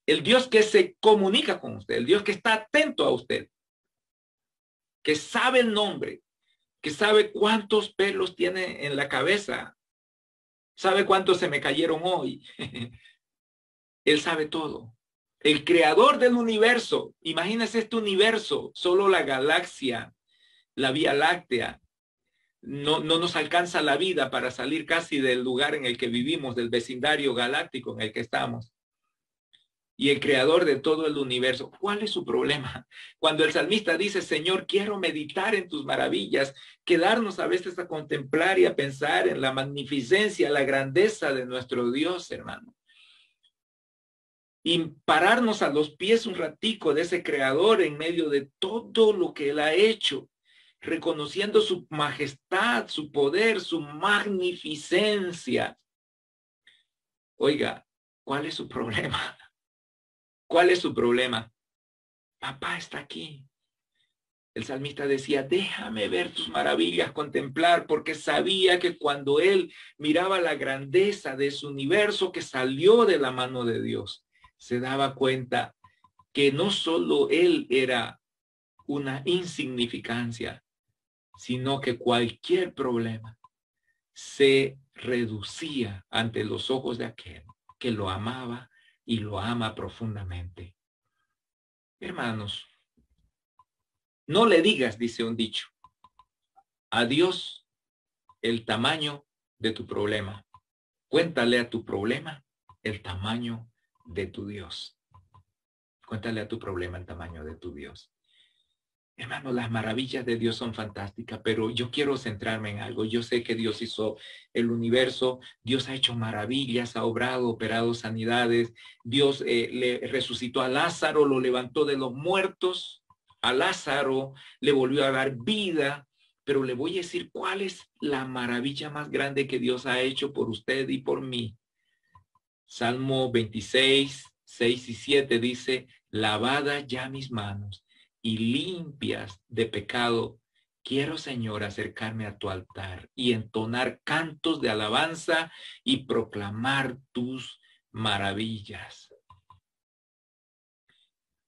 S1: el Dios que se comunica con usted, el Dios que está atento a usted, que sabe el nombre, que sabe cuántos pelos tiene en la cabeza, sabe cuántos se me cayeron hoy. Él sabe todo. El creador del universo, imagínese este universo, solo la galaxia, la Vía Láctea, no nos alcanza la vida para salir casi del lugar en el que vivimos, del vecindario galáctico en el que estamos. Y el creador de todo el universo, ¿cuál es su problema? Cuando el salmista dice, Señor, quiero meditar en tus maravillas, quedarnos a veces a contemplar y a pensar en la magnificencia, la grandeza de nuestro Dios, hermano. Y pararnos a los pies un ratico de ese creador en medio de todo lo que él ha hecho, reconociendo su majestad, su poder, su magnificencia. Oiga, ¿cuál es su problema? ¿Cuál es su problema? Papá está aquí. El salmista decía, déjame ver tus maravillas, contemplar, porque sabía que cuando él miraba la grandeza de su universo que salió de la mano de Dios, se daba cuenta que no solo él era una insignificancia, sino que cualquier problema se reducía ante los ojos de aquel que lo amaba y lo ama profundamente. Hermanos, no le digas, dice un dicho, a Dios el tamaño de tu problema. Cuéntale a tu problema el tamaño de tu Dios. Cuéntale a tu problema el tamaño de tu Dios. Hermano, las maravillas de Dios son fantásticas, pero yo quiero centrarme en algo. Yo sé que Dios hizo el universo, Dios ha hecho maravillas, ha obrado, operado sanidades. Dios le resucitó a Lázaro, lo levantó de los muertos. A Lázaro le volvió a dar vida, pero le voy a decir cuál es la maravilla más grande que Dios ha hecho por usted y por mí. Salmo 26, 6 y 7 dice, lavada ya mis manos y limpias de pecado, quiero, Señor, acercarme a tu altar y entonar cantos de alabanza y proclamar tus maravillas.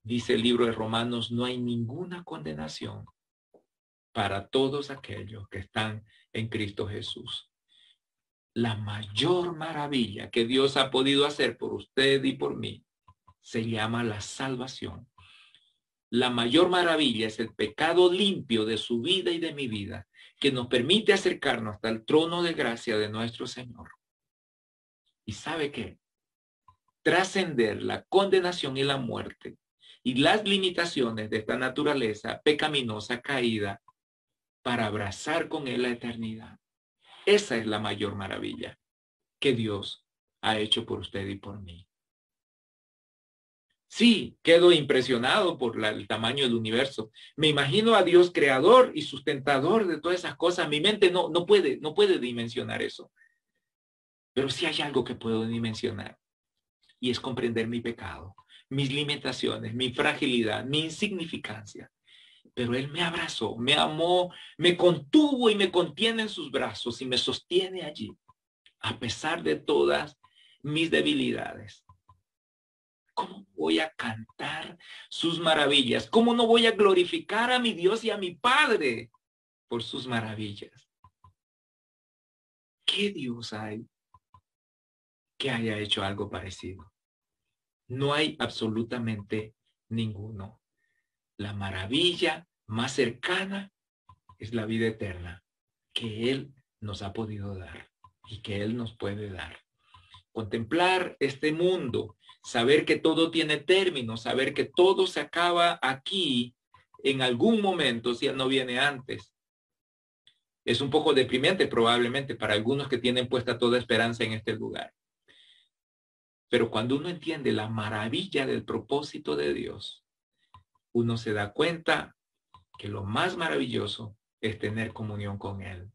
S1: Dice el libro de Romanos, no hay ninguna condenación para todos aquellos que están en Cristo Jesús. La mayor maravilla que Dios ha podido hacer por usted y por mí se llama la salvación. La mayor maravilla es el pecado limpio de su vida y de mi vida, que nos permite acercarnos hasta el trono de gracia de nuestro Señor. ¿Y sabe qué? Trascender la condenación y la muerte y las limitaciones de esta naturaleza pecaminosa caída para abrazar con Él la eternidad. Esa es la mayor maravilla que Dios ha hecho por usted y por mí. Sí, quedo impresionado por el tamaño del universo. Me imagino a Dios creador y sustentador de todas esas cosas. Mi mente no puede dimensionar eso. Pero sí hay algo que puedo dimensionar, y es comprender mi pecado, mis limitaciones, mi fragilidad, mi insignificancia. Pero Él me abrazó, me amó, me contuvo y me contiene en sus brazos y me sostiene allí, a pesar de todas mis debilidades. ¿Cómo voy a cantar sus maravillas? ¿Cómo no voy a glorificar a mi Dios y a mi Padre por sus maravillas? ¿Qué Dios hay que haya hecho algo parecido? No hay absolutamente ninguno. La maravilla más cercana es la vida eterna que Él nos ha podido dar y que Él nos puede dar. Contemplar este mundo, saber que todo tiene término, saber que todo se acaba aquí en algún momento si Él no viene antes. Es un poco deprimente probablemente para algunos que tienen puesta toda esperanza en este lugar. Pero cuando uno entiende la maravilla del propósito de Dios, uno se da cuenta que lo más maravilloso es tener comunión con Él.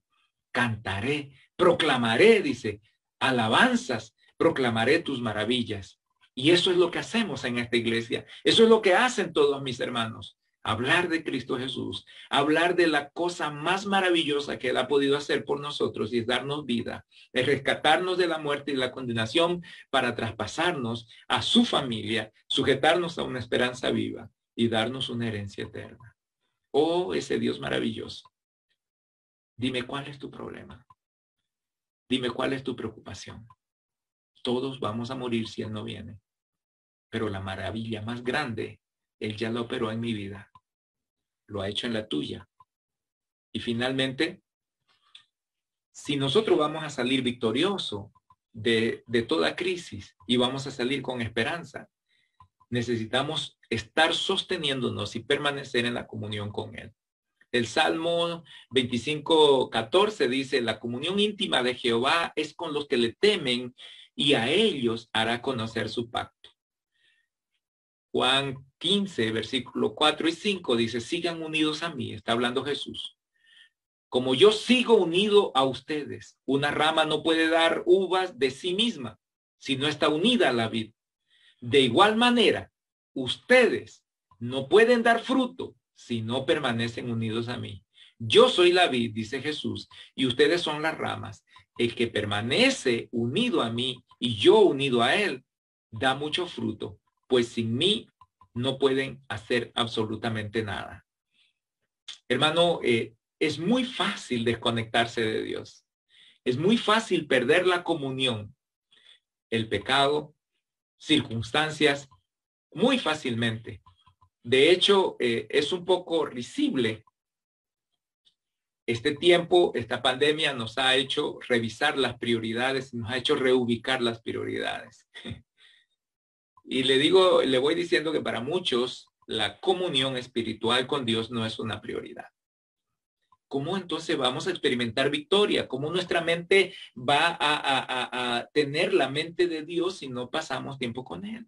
S1: Cantaré, proclamaré, dice, alabanzas, proclamaré tus maravillas. Y eso es lo que hacemos en esta iglesia. Eso es lo que hacen todos mis hermanos. Hablar de Cristo Jesús, hablar de la cosa más maravillosa que Él ha podido hacer por nosotros, y es darnos vida, es rescatarnos de la muerte y la condenación para traspasarnos a su familia, sujetarnos a una esperanza viva y darnos una herencia eterna. Oh, ese Dios maravilloso. Dime cuál es tu problema. Dime cuál es tu preocupación. Todos vamos a morir si Él no viene. Pero la maravilla más grande, Él ya la operó en mi vida. Lo ha hecho en la tuya. Y finalmente, si nosotros vamos a salir victoriosos de toda crisis y vamos a salir con esperanza, necesitamos estar sosteniéndonos y permanecer en la comunión con Él. El Salmo 25:14 dice, la comunión íntima de Jehová es con los que le temen y a ellos hará conocer su pacto. Juan 15, versículo 4 y 5 dice, sigan unidos a mí, está hablando Jesús. Como yo sigo unido a ustedes, una rama no puede dar uvas de sí misma si no está unida a la vid. De igual manera, ustedes no pueden dar fruto si no permanecen unidos a mí. Yo soy la vid, dice Jesús, y ustedes son las ramas. El que permanece unido a mí y yo unido a él, da mucho fruto, pues sin mí no pueden hacer absolutamente nada. Hermano, es muy fácil desconectarse de Dios. Es muy fácil perder la comunión, el pecado, circunstancias, muy fácilmente. De hecho, es un poco risible. Este tiempo, esta pandemia nos ha hecho revisar las prioridades, nos ha hecho reubicar las prioridades. Y le voy diciendo que para muchos la comunión espiritual con Dios no es una prioridad. ¿Cómo entonces vamos a experimentar victoria? ¿Cómo nuestra mente va a tener la mente de Dios si no pasamos tiempo con Él?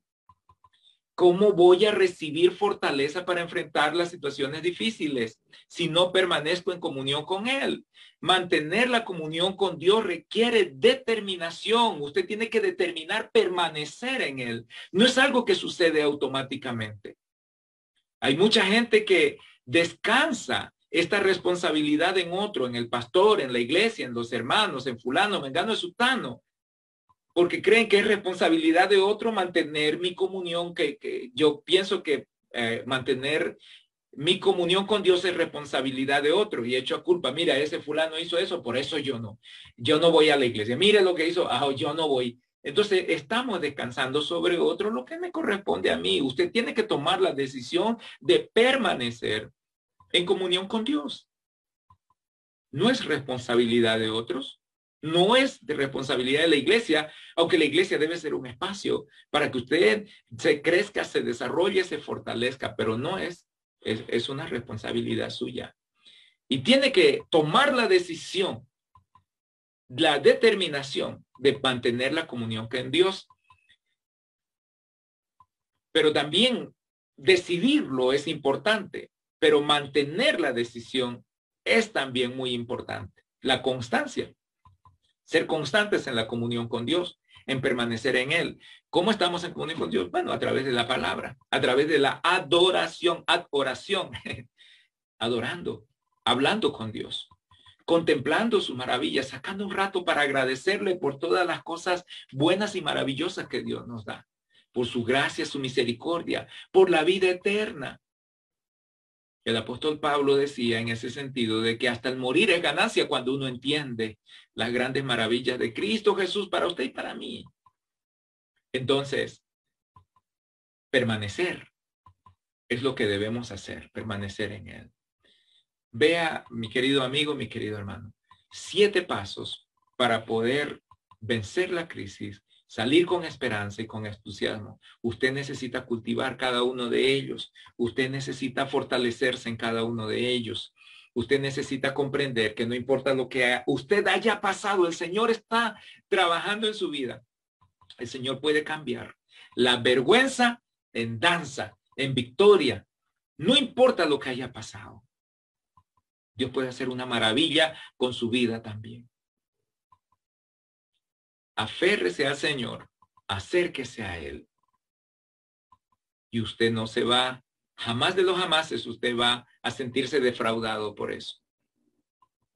S1: ¿Cómo voy a recibir fortaleza para enfrentar las situaciones difíciles si no permanezco en comunión con Él? Mantener la comunión con Dios requiere determinación. Usted tiene que determinar permanecer en Él. No es algo que sucede automáticamente. Hay mucha gente que descansa esta responsabilidad en otro, en el pastor, en la iglesia, en los hermanos, en fulano, mengano, sutano, porque creen que es responsabilidad de otro mantener mi comunión, que yo pienso que mantener Mi comunión con Dios es responsabilidad de otro y hecho a culpa. Mira, ese fulano hizo eso, por eso yo no. Yo no voy a la iglesia. Mire lo que hizo, yo no voy. Entonces, estamos descansando sobre otro lo que me corresponde a mí. Usted tiene que tomar la decisión de permanecer en comunión con Dios. No es responsabilidad de otros. No es de responsabilidad de la iglesia, aunque la iglesia debe ser un espacio para que usted se crezca, se desarrolle, se fortalezca, pero no es una responsabilidad suya. Y tiene que tomar la decisión, la determinación de mantener la comunión con Dios. Pero también decidirlo es importante, pero mantener la decisión es también muy importante. La constancia, ser constantes en la comunión con Dios, en permanecer en Él. ¿Cómo estamos en comunión con Dios? Bueno, a través de la palabra, a través de la adoración, oración, adorando, hablando con Dios, contemplando sus maravillas, sacando un rato para agradecerle por todas las cosas buenas y maravillosas que Dios nos da, por su gracia, su misericordia, por la vida eterna. El apóstol Pablo decía en ese sentido de que hasta el morir es ganancia cuando uno entiende las grandes maravillas de Cristo Jesús para usted y para mí. Entonces, permanecer es lo que debemos hacer, permanecer en Él. Vea, mi querido amigo, mi querido hermano, 7 pasos para poder vencer la crisis, salir con esperanza y con entusiasmo. Usted necesita cultivar cada uno de ellos. Usted necesita fortalecerse en cada uno de ellos. Usted necesita comprender que no importa lo que usted haya pasado, el Señor está trabajando en su vida. El Señor puede cambiar la vergüenza en danza, en victoria. No importa lo que haya pasado. Dios puede hacer una maravilla con su vida también. Aférrese al Señor, acérquese a Él. Y usted no se va, jamás de los jamases, usted va a sentirse defraudado por eso.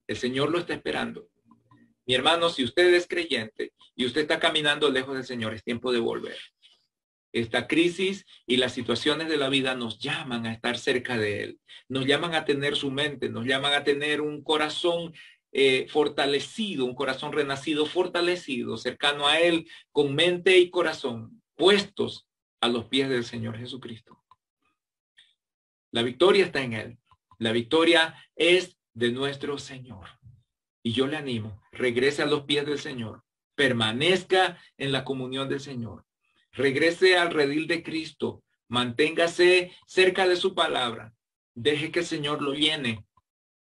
S1: El Señor lo está esperando. Mi hermano, si usted es creyente y usted está caminando lejos del Señor, es tiempo de volver. Esta crisis y las situaciones de la vida nos llaman a estar cerca de Él. Nos llaman a tener su mente, nos llaman a tener un corazón fortalecido, un corazón renacido fortalecido, cercano a Él, con mente y corazón puestos a los pies del Señor Jesucristo. La victoria está en Él. La victoria es de nuestro Señor. Y yo le animo, regrese a los pies del Señor, permanezca en la comunión del Señor. Regrese al redil de Cristo, manténgase cerca de su palabra, deje que el Señor lo llene,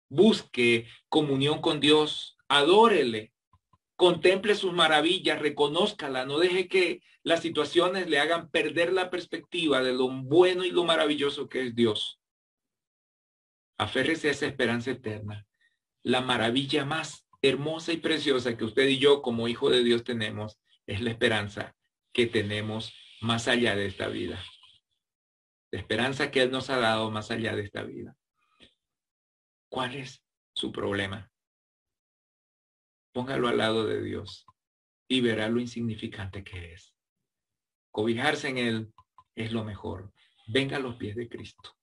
S1: busque comunión con Dios, adórele, contemple sus maravillas, reconózcala, no deje que las situaciones le hagan perder la perspectiva de lo bueno y lo maravilloso que es Dios. Aférrese a esa esperanza eterna, la maravilla más hermosa y preciosa que usted y yo como hijo de Dios tenemos, es la esperanza que tenemos más allá de esta vida. La esperanza que Él nos ha dado más allá de esta vida. ¿Cuál es su problema? Póngalo al lado de Dios y verá lo insignificante que es. Cobijarse en Él es lo mejor. Venga a los pies de Cristo.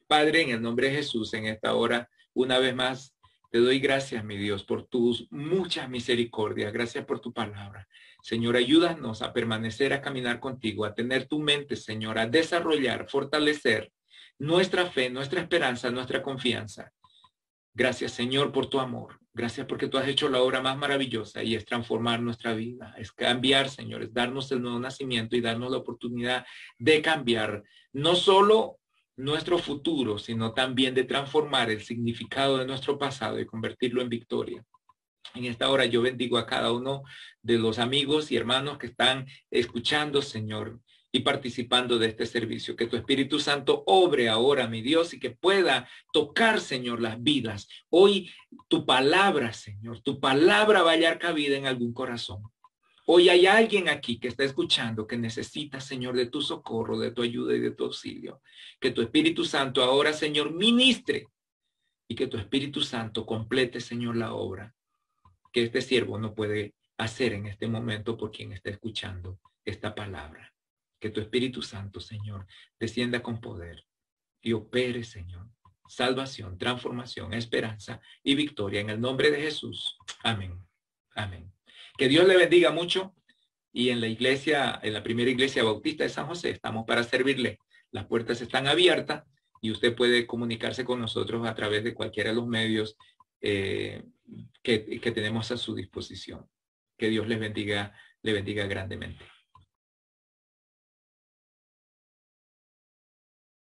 S1: Padre, en el nombre de Jesús, en esta hora, una vez más, te doy gracias, mi Dios, por tus muchas misericordias. Gracias por tu palabra. Señor, ayúdanos a permanecer, a caminar contigo, a tener tu mente, Señor, a desarrollar, fortalecer nuestra fe, nuestra esperanza, nuestra confianza. Gracias, Señor, por tu amor. Gracias porque tú has hecho la obra más maravillosa y es transformar nuestra vida, es cambiar, Señor, es darnos el nuevo nacimiento y darnos la oportunidad de cambiar no solo nuestro futuro, sino también de transformar el significado de nuestro pasado y convertirlo en victoria. En esta hora yo bendigo a cada uno de los amigos y hermanos que están escuchando, Señor, y participando de este servicio. Que tu Espíritu Santo obre ahora, mi Dios, y que pueda tocar, Señor, las vidas. Hoy tu palabra, Señor, tu palabra va a hallar cabida en algún corazón. Hoy hay alguien aquí que está escuchando que necesita, Señor, de tu socorro, de tu ayuda y de tu auxilio. Que tu Espíritu Santo ahora, Señor, ministre y que tu Espíritu Santo complete, Señor, la obra que este siervo no puede hacer en este momento por quien está escuchando esta palabra. Que tu Espíritu Santo, Señor, descienda con poder y opere, Señor, salvación, transformación, esperanza y victoria en el nombre de Jesús. Amén. Amén. Que Dios le bendiga mucho. Y en la iglesia, en la primera iglesia bautista de San José, estamos para servirle. Las puertas están abiertas y usted puede comunicarse con nosotros a través de cualquiera de los medios que tenemos a su disposición. Que Dios les bendiga, le bendiga grandemente.